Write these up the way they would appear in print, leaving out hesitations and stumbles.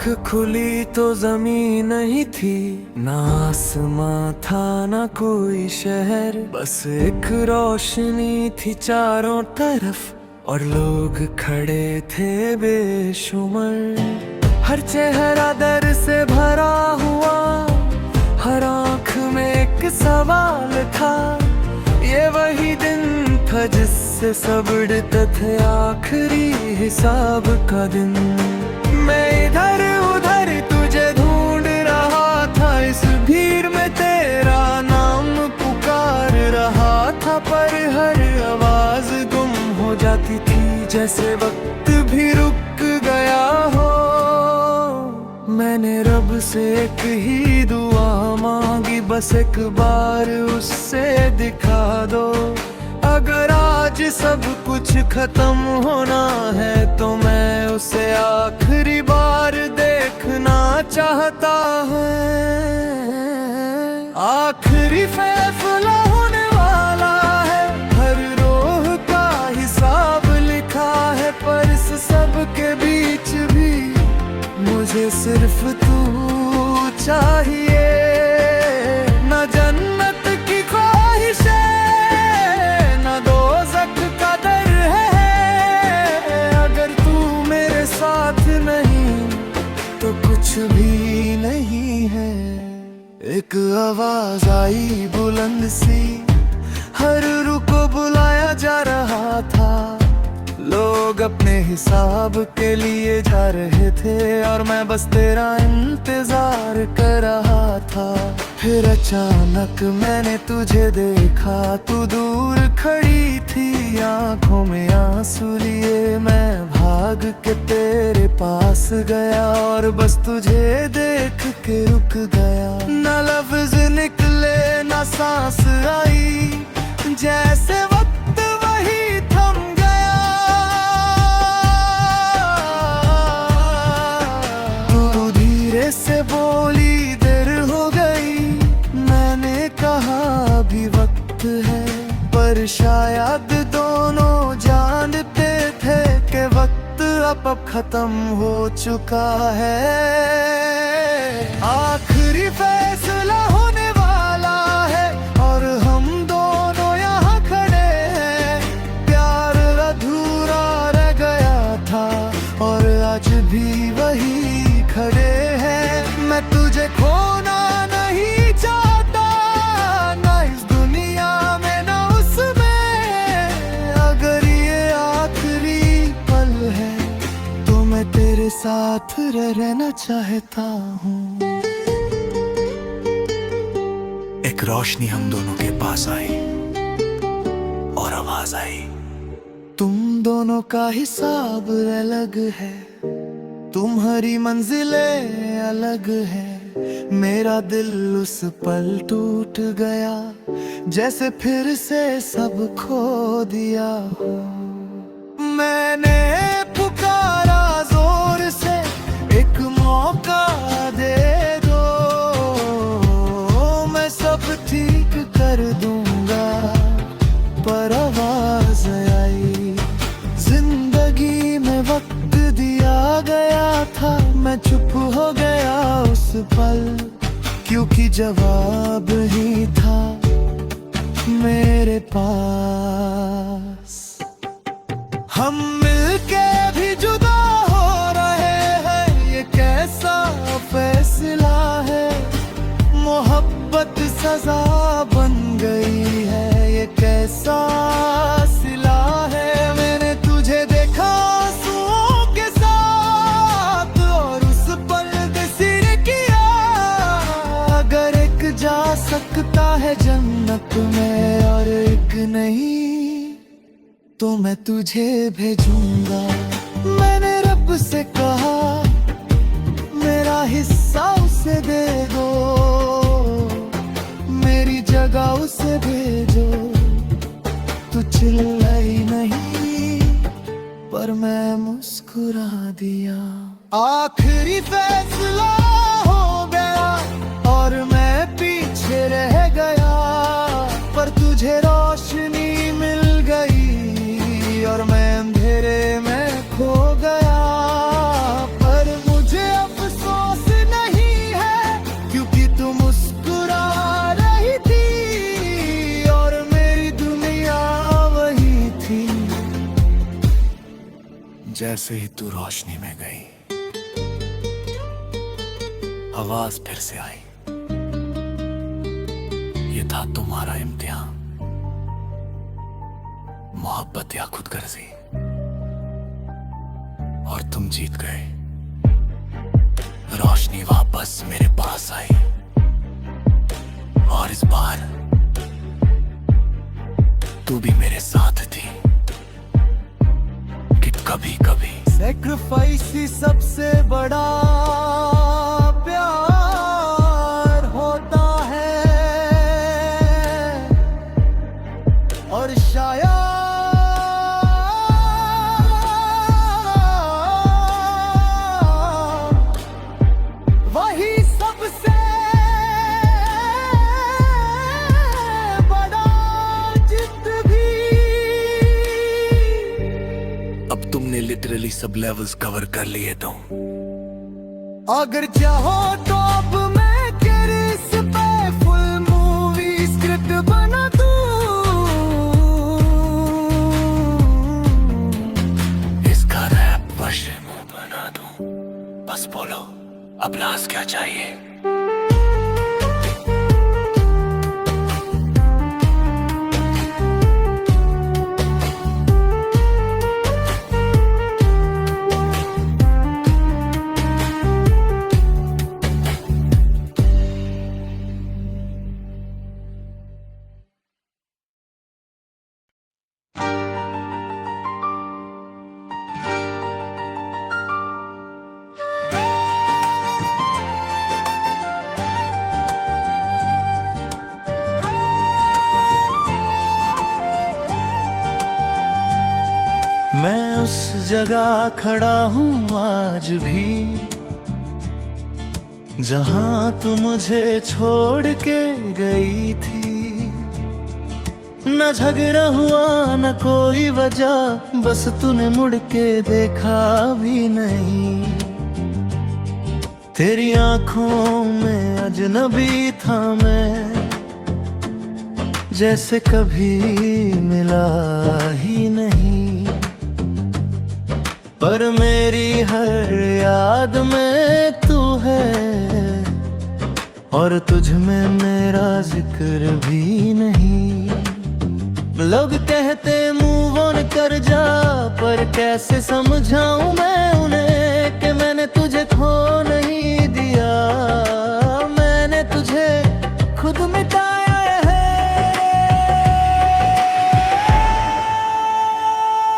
आँख खुली तो जमीन नहीं थी, ना आसमां था ना कोई शहर, बस एक रोशनी थी चारों तरफ और लोग खड़े थे बेशुमार। हर चेहरा डर से भरा हुआ, हर आँख में एक सवाल था। ये वही दिन था जिससे सब डरते थे, आखिरी हिसाब का दिन। मैं इधर उधर तुझे ढूंढ रहा था, इस भीड़ में तेरा नाम पुकार रहा था, पर हर आवाज गुम हो जाती थी, जैसे वक्त भी रुक गया हो। मैंने रब से एक ही दुआ मांगी, बस एक बार उससे दिखा दो। अगर आज सब कुछ खत्म होना है तो मैं उसे आखिरी बार देखना चाहता हूँ। आखिरी फैसला होने वाला है, हर रोह का हिसाब लिखा है, पर इस सब के बीच भी मुझे सिर्फ तू चाहिए। न जन्नत की ख्वाहिशें, न दोज़ख का डर है, अगर तू मेरे साथ नहीं तो कुछ भी नहीं है। एक आवाज आई बुलंद सी, हर रूह को बुलाया जा रहा था। लोग अपने हिसाब के लिए जा रहे थे और मैं बस तेरा इंतजार कर रहा था। फिर अचानक मैंने तुझे देखा, तू दूर खड़ी थी, आंखों में आंसू लिए। मैं भाग के तेरे पास गया और बस तुझे देख के रुक गया। न लफ्ज निकले न सांस आई, जैसे वक्त वही थम गया। तू धीरे से बोली, देर हो गई। मैंने कहा अभी वक्त है, पर शायद दोनों जानते थे कि वक्त अब खत्म हो चुका है। आखिरी फैसला होने वाला है और हम दोनों यहाँ खड़े हैं। प्यार अधूरा रह गया था और आज भी वही खड़े हैं। मैं तुझे खोना नहीं चाहता, ना इस दुनिया में ना उसमें। अगर ये आखिरी पल है तो मैं तेरे साथ रहना चाहता हूँ। एक रोशनी हम दोनों के पास आई और आवाज आई, तुम दोनों का हिसाब अलग है, तुम्हारी मंजिलें अलग है। मेरा दिल उस पल टूट गया, जैसे फिर से सब खो दिया हो। मैंने पुकारा जोर से, एक मौका दे दो, मैं सब ठीक कर दूंगा। पर आवाज आई, जिंदगी में वक्त दिया गया था, मैं चुप हो गया उस पल, क्योंकि जवाब ही था मेरे पास। हम मिलके भी जुदा हो रहे हैं, ये कैसा फैसला है। मोहब्बत सजा बन गई है, ये कैसा सिला है। मैंने तुझे देखा आंसुओं के साथ और उस पल पे सिर किया। अगर एक जा सकता है जन्नत में और एक नहीं, तो मैं तुझे भेजूंगा। मैंने रब से कहा मेरा हिस्सा उसे दे दो, मेरी जगह उसे भेजो। तू चिल्लाई नहीं पर मैं मुस्कुरा दिया। आखिरी फैसला हो गया और मैं पीछे रह गया, पर तुझे रोशनी मिल गई और मैं अंधेरे में खो गया। पर मुझे अफसोस जैसे ही तू रोशनी में गई, आवाज फिर से आई। ये था तुम्हारा इम्तिहान, मोहब्बत या खुदगर्जी, और तुम जीत गए। रोशनी वापस मेरे पास आई, और इस बार तू भी मेरे साथ थी कि कभी कभी सैक्रिफाइस ही सबसे बड़ा प्यार होता है, और शायद वही सबसे बड़ा जिद भी। अब तुमने लिटरली सब लेवल्स कवर कर लिए तो अगर चाहो तो अब मैं किरिस पे फुल मूवी स्क्रिप्ट बना दूं। इसका रैप वर्जन बना दूं। बस बोलो, अब लास्ट क्या चाहिए? मैं उस जगह खड़ा हूँ आज भी, जहाँ तू मुझे छोड़ के गई थी। न झगड़ा हुआ न कोई वजह, बस तूने मुड़ के देखा भी नहीं। तेरी आंखों में अजनबी था मैं, जैसे कभी मिला ही नहीं। पर मेरी हर याद में तू है, और तुझ में मेरा जिक्र भी नहीं। लोग कहते मूव ऑन कर जा, पर कैसे समझाऊं मैं उन्हें कि मैंने तुझे खो नहीं दिया। मैंने तुझे खुद मिटाया है।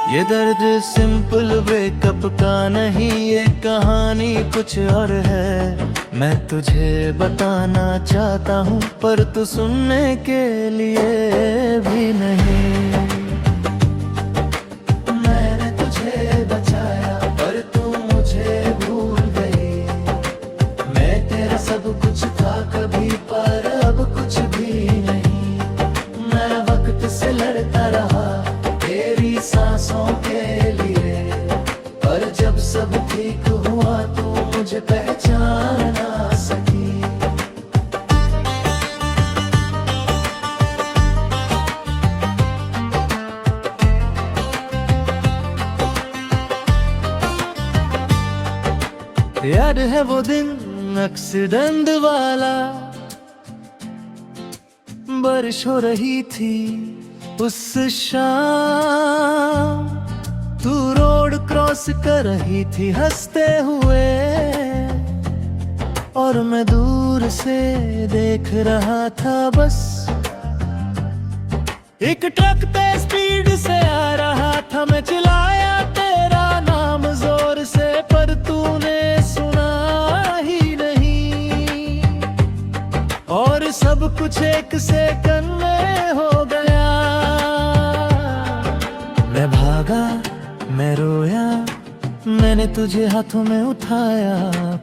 ये दर्द सिंपल ब्रेकअप का नहीं, ये कहानी कुछ और है। मैं तुझे बताना चाहता हूँ, पर तू सुनने के लिए भी नहीं। मैंने तुझे बचाया, पर तू मुझे भूल गई। मैं तेरा सब कुछ था कभी, पर अब कुछ भी नहीं। मैं वक्त से लड़ता रहा तेरी सांसों के लिए, पर जब सब ठीक हुआ तू मुझे पहचान ना सकी। याद है वो दिन एक्सीडेंट वाला, बारिश हो रही थी उस शाम। तू रोड क्रॉस कर रही थी हंसते हुए, और मैं दूर से देख रहा था बस। एक ट्रक तेज स्पीड से आ रहा था, मैं चिल्लाया तेरा नाम जोर से, पर तूने सुना ही नहीं। और सब कुछ एक सेकंड में हो गया। मैं भागा, मैं रोया, मैंने तुझे हाथों में उठाया,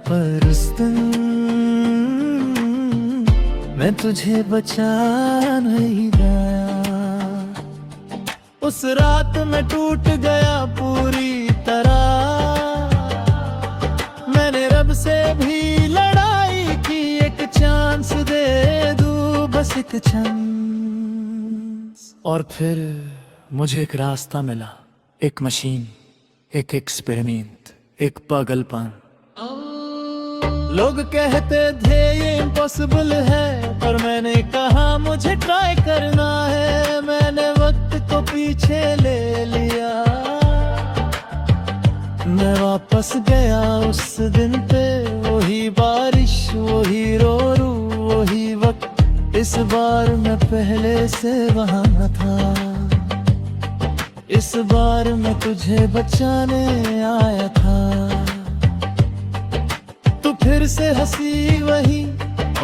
पर उस दिन मैं तुझे बचा नहीं गया। उस रात मैं टूट गया पूरी तरह। मैंने रब से भी लड़ाई की, एक चांस दे दूं, बस एक चांस। और फिर मुझे एक रास्ता मिला, एक मशीन, एक एक्सपेरिमेंट, एक पागलपन। लोग कहते थे ये इम्पॉसिबल है, पर मैंने कहा मुझे ट्राई करना है। मैंने वक्त को पीछे ले लिया, मैं वापस गया उस दिन पे। वही बारिश, वही रो वही वक्त। इस बार मैं पहले से वहां था, इस बार मैं तुझे बचाने आया था। तू फिर से हंसी वही,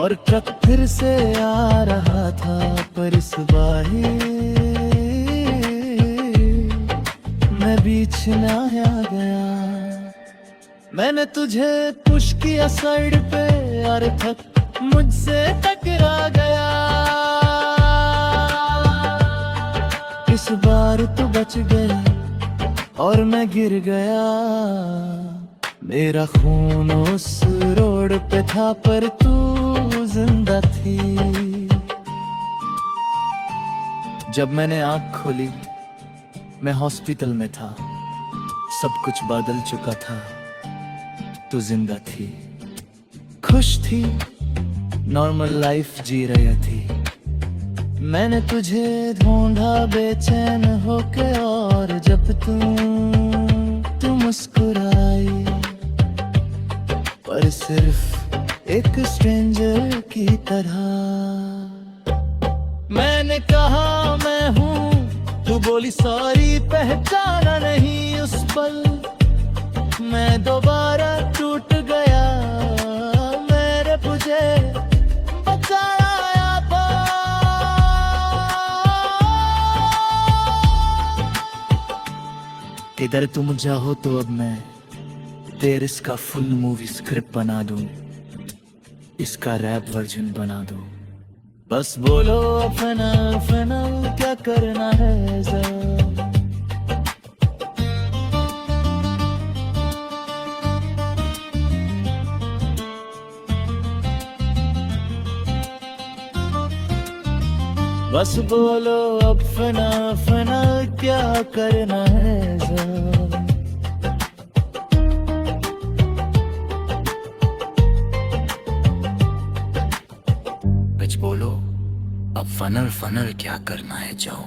और ट्रक फिर से आ रहा था। पर इस बार मैं बीच में आ गया। मैंने तुझे पुश किया साइड पे, अरे थक मुझसे टकरा गया। इस बार तू बच गया और मैं गिर गया। मेरा खून उस रोड पे था, पर तू जिंदा थी। जब मैंने आंख खोली, मैं हॉस्पिटल में था। सब कुछ बदल चुका था, तू जिंदा थी, खुश थी, नॉर्मल लाइफ जी रही थी। मैंने तुझे ढूंढा बेचैन होके, और जब तू मुस्कुराई, पर सिर्फ एक स्ट्रेंजर की तरह। मैंने कहा मैं हूँ, तू बोली सॉरी, पहचाना नहीं उस पल। मैं दोबारा टूट गया, मेरे तुझे बचाया था। इधर तुम चाहो तो अब मैं तेरे इसका फुल मूवी स्क्रिप्ट बना दूं, इसका रैप वर्जन बना दूं। बस बोलो अपना अपना क्या करना है जरा। बस बोलो अपना अपना क्या करना है जरा। बोलो अब फनल फनल क्या करना है जाओ।